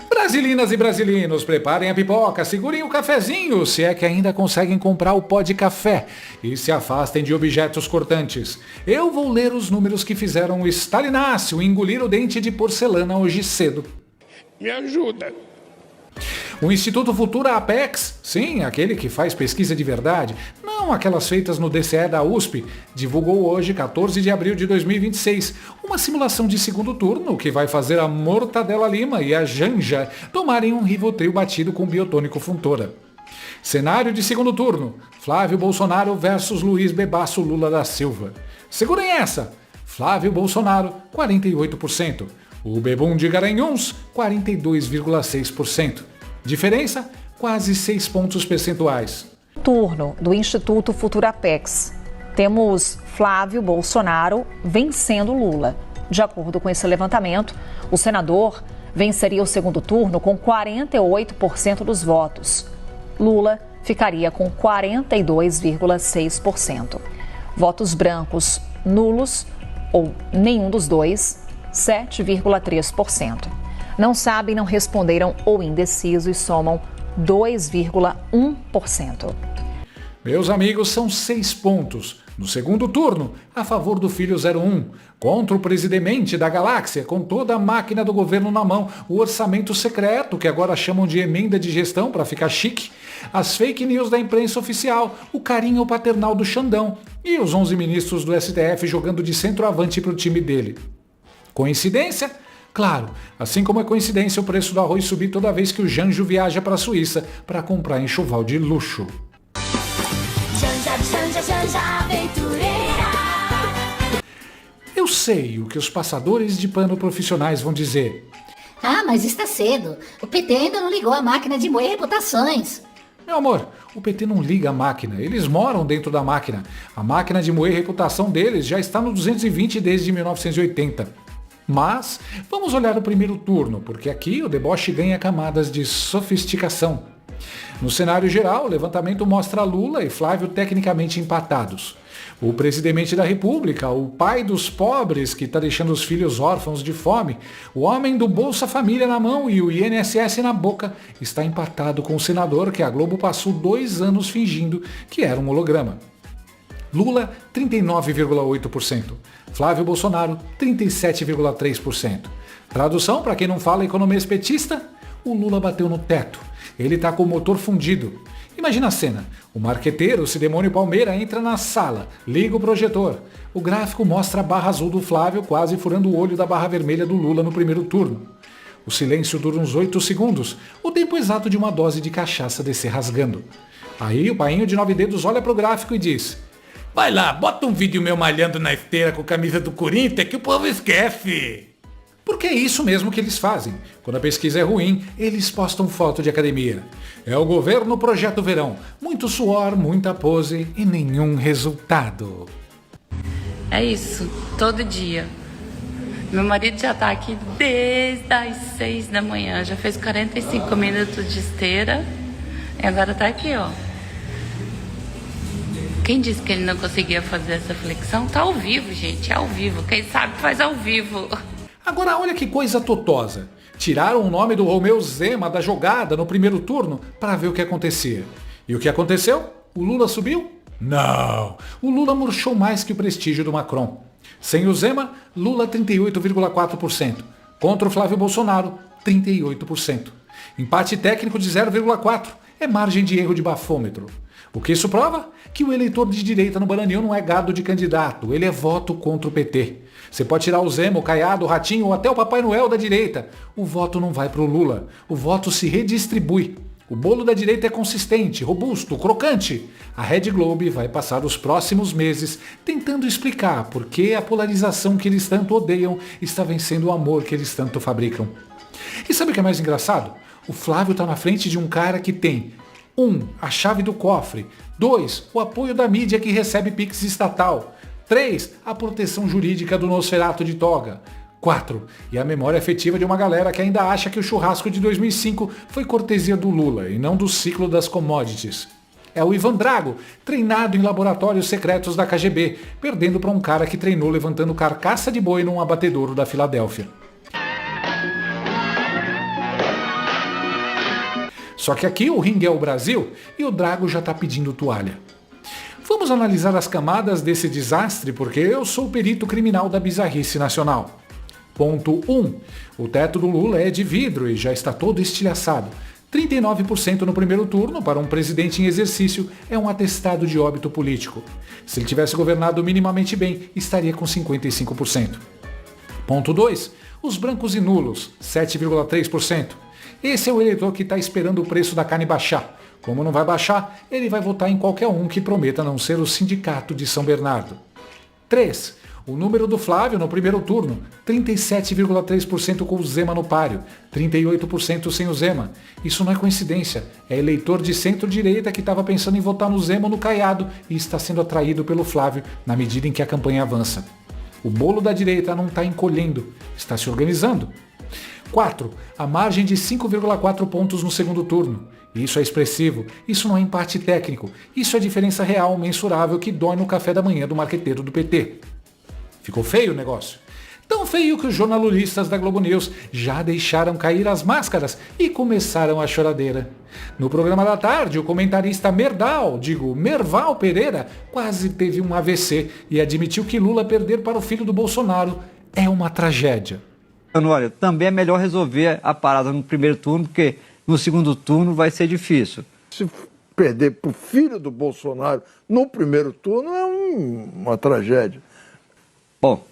Brasilinas e brasilinos, preparem a pipoca, segurem o cafezinho, se é que ainda conseguem comprar o pó de café, e se afastem de objetos cortantes. Eu vou ler os números que fizeram o Stalinácio engolir o dente de porcelana hoje cedo. Me ajuda. O Instituto Futura Apex, sim, aquele que faz pesquisa de verdade, não aquelas feitas no DCE da USP, divulgou hoje, 14 de abril de 2026, uma simulação de segundo turno que vai fazer a Mortadela Lima e a Janja tomarem um Rivotril batido com biotônico Funtora. Cenário de segundo turno, Flávio Bolsonaro versus Luiz Bebasso Lula da Silva. Segurem essa, Flávio Bolsonaro, 48%. O Bebum de Garanhuns, 42,6%. Diferença? Quase 6 pontos percentuais. Turno do Instituto Futurapex. Temos Flávio Bolsonaro vencendo Lula. De acordo com esse levantamento, o senador venceria o segundo turno com 48% dos votos. Lula ficaria com 42,6%. Votos brancos nulos ou nenhum dos dois, 7,3%. Não sabem, não responderam ou indecisos somam 2,1%. Meus amigos, são 6 pontos. No segundo turno, a favor do filho 01, contra o presidente da galáxia, com toda a máquina do governo na mão, o orçamento secreto, que agora chamam de emenda de gestão para ficar chique, as fake news da imprensa oficial, o carinho paternal do Xandão e os 11 ministros do STF jogando de centroavante para o time dele. Coincidência? Claro, assim como é coincidência o preço do arroz subir toda vez que o Janjo viaja para a Suíça para comprar enxoval de luxo. Janja Aventureira. Eu sei o que os passadores de pano profissionais vão dizer. Ah, mas está cedo. O PT ainda não ligou a máquina de moer reputações. Meu amor, o PT não liga a máquina, eles moram dentro da máquina. A máquina de moer reputação deles já está no 220 desde 1980. Mas vamos olhar o primeiro turno, porque aqui o deboche ganha camadas de sofisticação. No cenário geral, o levantamento mostra Lula e Flávio tecnicamente empatados. O presidente da República, o pai dos pobres que está deixando os filhos órfãos de fome, o homem do Bolsa Família na mão e o INSS na boca, está empatado com o senador que a Globo passou 2 anos fingindo que era um holograma. Lula, 39,8%. Flávio Bolsonaro, 37,3%. Tradução, para quem não fala economês petista, o Lula bateu no teto. Ele está com o motor fundido. Imagina a cena. O marqueteiro, o Sidemônio Palmeira, entra na sala, liga o projetor. O gráfico mostra a barra azul do Flávio quase furando o olho da barra vermelha do Lula no primeiro turno. O silêncio dura uns 8 segundos, o tempo exato de uma dose de cachaça descer rasgando. Aí o painho de 9 dedos olha para o gráfico e diz: vai lá, bota um vídeo meu malhando na esteira com a camisa do Corinthians que o povo esquece. Porque é isso mesmo que eles fazem. Quando a pesquisa é ruim, eles postam foto de academia. É o governo Projeto Verão. Muito suor, muita pose e nenhum resultado. É isso, todo dia. Meu marido já tá aqui desde as 6 da manhã. Já fez 45 minutos de esteira. E agora tá aqui, ó. Quem disse que ele não conseguia fazer essa flexão? Tá ao vivo, gente, é ao vivo. Quem sabe faz ao vivo. Agora olha que coisa totosa. Tiraram o nome do Romeu Zema da jogada no primeiro turno para ver o que acontecia. E o que aconteceu? O Lula subiu? Não! O Lula murchou mais que o prestígio do Macron. Sem o Zema, Lula 38,4%. Contra o Flávio Bolsonaro, 38%. Empate técnico de 0,4%. É margem de erro de bafômetro. O que isso prova? Que o eleitor de direita no Bananinho não é gado de candidato, ele é voto contra o PT. Você pode tirar o Zema, o Caiado, o Ratinho ou até o Papai Noel da direita. O voto não vai para o Lula, o voto se redistribui. O bolo da direita é consistente, robusto, crocante. A Red Globe vai passar os próximos meses tentando explicar por que a polarização que eles tanto odeiam está vencendo o amor que eles tanto fabricam. E sabe o que é mais engraçado? O Flávio está na frente de um cara que tem 1. A chave do cofre. 2. O apoio da mídia que recebe Pix estatal. 3. A proteção jurídica do Nosferatu de toga. 4. E a memória afetiva de uma galera que ainda acha que o churrasco de 2005 foi cortesia do Lula e não do ciclo das commodities. É o Ivan Drago, treinado em laboratórios secretos da KGB, perdendo para um cara que treinou levantando carcaça de boi num abatedouro da Filadélfia. Só que aqui o ringue é o Brasil e o Drago já está pedindo toalha. Vamos analisar as camadas desse desastre porque eu sou o perito criminal da bizarrice nacional. Ponto 1. O teto do Lula é de vidro e já está todo estilhaçado. 39% no primeiro turno para um presidente em exercício é um atestado de óbito político. Se ele tivesse governado minimamente bem, estaria com 55%. Ponto 2. Os brancos e nulos, 7,3%. Esse é o eleitor que está esperando o preço da carne baixar. Como não vai baixar, ele vai votar em qualquer um que prometa não ser o Sindicato de São Bernardo. 3. O número do Flávio no primeiro turno, 37,3% com o Zema no páreo, 38% sem o Zema. Isso não é coincidência, é eleitor de centro-direita que estava pensando em votar no Zema ou no Caiado e está sendo atraído pelo Flávio na medida em que a campanha avança. O bolo da direita não está encolhendo, está se organizando. 4. A margem de 5,4 pontos no segundo turno. Isso é expressivo, isso não é empate técnico, isso é diferença real, mensurável, que dói no café da manhã do marqueteiro do PT. Ficou feio o negócio? Tão feio que os jornalistas da Globo News já deixaram cair as máscaras e começaram a choradeira. No programa da tarde, o comentarista Merval Pereira, quase teve um AVC e admitiu que Lula perder para o filho do Bolsonaro é uma tragédia. Olha, também é melhor resolver a parada no primeiro turno, porque no segundo turno vai ser difícil. Se perder para o filho do Bolsonaro no primeiro turno é uma tragédia. Bom,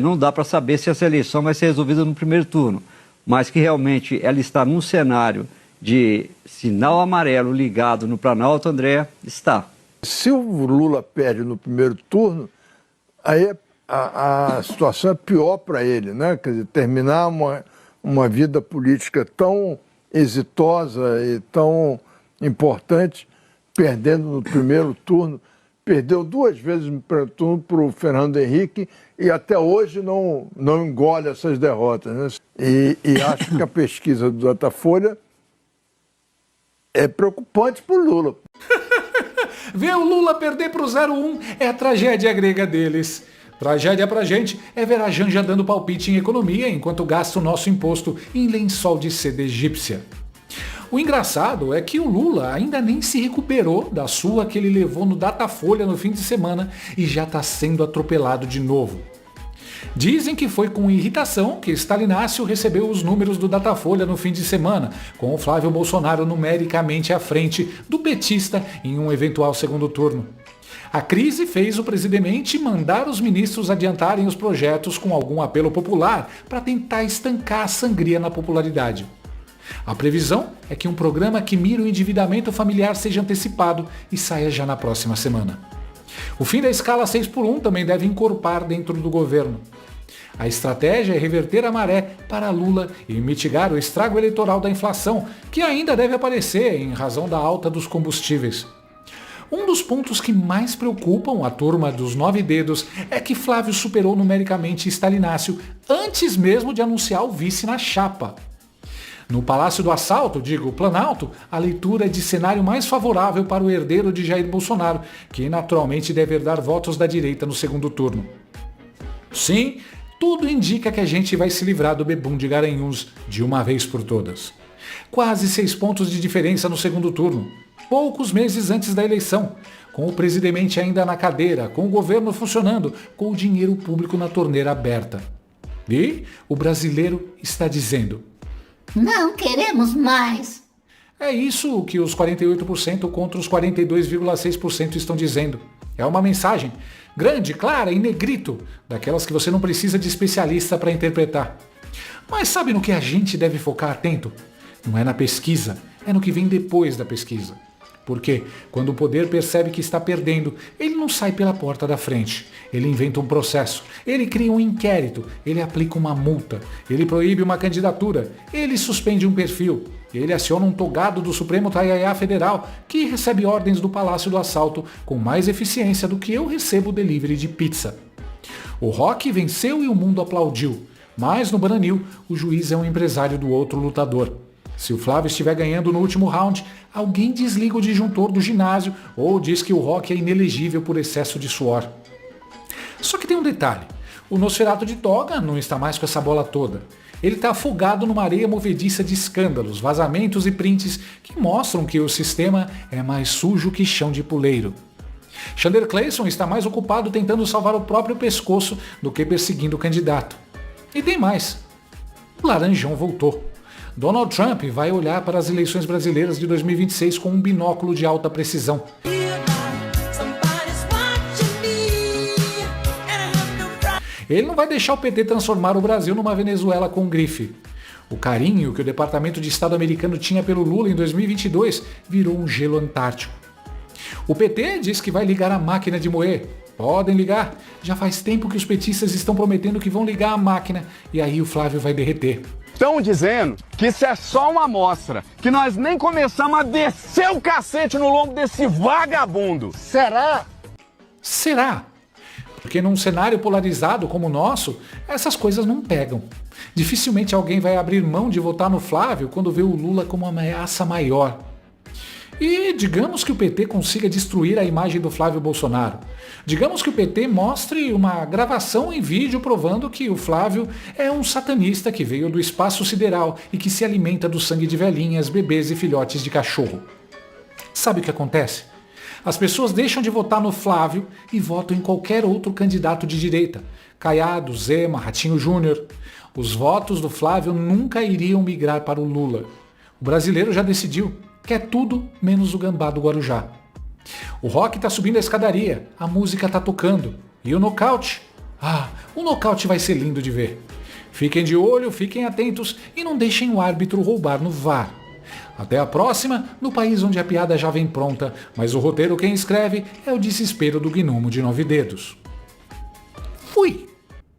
não dá para saber se essa eleição vai ser resolvida no primeiro turno, mas que realmente ela está num cenário de sinal amarelo ligado no Planalto, André, está. Se o Lula perde no primeiro turno, aí a situação é pior para ele, né? Quer dizer, terminar uma vida política tão exitosa e tão importante, perdendo no primeiro turno. Perdeu 2 vezes no primeiro turno para o Fernando Henrique e até hoje não engole essas derrotas, né? E acho que a pesquisa do Datafolha é preocupante para o Lula. Ver o Lula perder para o 01 é a tragédia grega deles. Tragédia pra gente é ver a Janja dando palpite em economia enquanto gasta o nosso imposto em lençol de seda egípcia. O engraçado é que o Lula ainda nem se recuperou da surra que ele levou no Datafolha no fim de semana e já está sendo atropelado de novo. Dizem que foi com irritação que Stalinácio recebeu os números do Datafolha no fim de semana, com o Flávio Bolsonaro numericamente à frente do petista em um eventual segundo turno. A crise fez o presidente mandar os ministros adiantarem os projetos com algum apelo popular para tentar estancar a sangria na popularidade. A previsão é que um programa que mira o endividamento familiar seja antecipado e saia já na próxima semana. O fim da escala 6x1 também deve encorpar dentro do governo. A estratégia é reverter a maré para Lula e mitigar o estrago eleitoral da inflação, que ainda deve aparecer em razão da alta dos combustíveis. Um dos pontos que mais preocupam a turma dos 9 dedos é que Flávio superou numericamente Stalinácio antes mesmo de anunciar o vice na chapa. No Palácio do Assalto, Planalto, a leitura é de cenário mais favorável para o herdeiro de Jair Bolsonaro, que naturalmente deve herdar votos da direita no segundo turno. Sim, tudo indica que a gente vai se livrar do bebum de Garanhuns de uma vez por todas. Quase 6 pontos de diferença no segundo turno, poucos meses antes da eleição, com o presidente ainda na cadeira, com o governo funcionando, com o dinheiro público na torneira aberta. E o brasileiro está dizendo: não queremos mais. É isso que os 48% contra os 42,6% estão dizendo. É uma mensagem grande, clara, em negrito, daquelas que você não precisa de especialista para interpretar. Mas sabe no que a gente deve focar atento? Não é na pesquisa, é no que vem depois da pesquisa. Porque quando o poder percebe que está perdendo, ele não sai pela porta da frente. Ele inventa um processo, ele cria um inquérito, ele aplica uma multa, ele proíbe uma candidatura, ele suspende um perfil, ele aciona um togado do Supremo Taiaiá Federal que recebe ordens do Palácio do Assalto com mais eficiência do que eu recebo delivery de pizza. O rock venceu e o mundo aplaudiu, mas no Bananil o juiz é um empresário do outro lutador. Se o Flávio estiver ganhando no último round, alguém desliga o disjuntor do ginásio ou diz que o rock é inelegível por excesso de suor. Só que tem um detalhe, o Nosferatu de toga não está mais com essa bola toda. Ele está afogado numa areia movediça de escândalos, vazamentos e prints que mostram que o sistema é mais sujo que chão de puleiro. Chandler Clayson está mais ocupado tentando salvar o próprio pescoço do que perseguindo o candidato. E tem mais. O Laranjão voltou. Donald Trump vai olhar para as eleições brasileiras de 2026 com um binóculo de alta precisão. Ele não vai deixar o PT transformar o Brasil numa Venezuela com grife. O carinho que o Departamento de Estado americano tinha pelo Lula em 2022 virou um gelo antártico. O PT diz que vai ligar a máquina de moer. Podem ligar. Já faz tempo que os petistas estão prometendo que vão ligar a máquina e aí o Flávio vai derreter. Estão dizendo que isso é só uma amostra, que nós nem começamos a descer o cacete no lombo desse vagabundo. Será? Será? Porque num cenário polarizado como o nosso, essas coisas não pegam. Dificilmente alguém vai abrir mão de votar no Flávio quando vê o Lula como uma ameaça maior. E digamos que o PT consiga destruir a imagem do Flávio Bolsonaro. Digamos que o PT mostre uma gravação em vídeo provando que o Flávio é um satanista que veio do espaço sideral e que se alimenta do sangue de velhinhas, bebês e filhotes de cachorro. Sabe o que acontece? As pessoas deixam de votar no Flávio e votam em qualquer outro candidato de direita. Caiado, Zema, Ratinho Júnior. Os votos do Flávio nunca iriam migrar para o Lula. O brasileiro já decidiu. Quer tudo menos o gambá do Guarujá. O rock tá subindo a escadaria, a música tá tocando. E o nocaute? Ah, o nocaute vai ser lindo de ver. Fiquem de olho, fiquem atentos e não deixem o árbitro roubar no VAR. Até a próxima, no país onde a piada já vem pronta, mas o roteiro quem escreve é o desespero do gnomo de 9 dedos. Fui!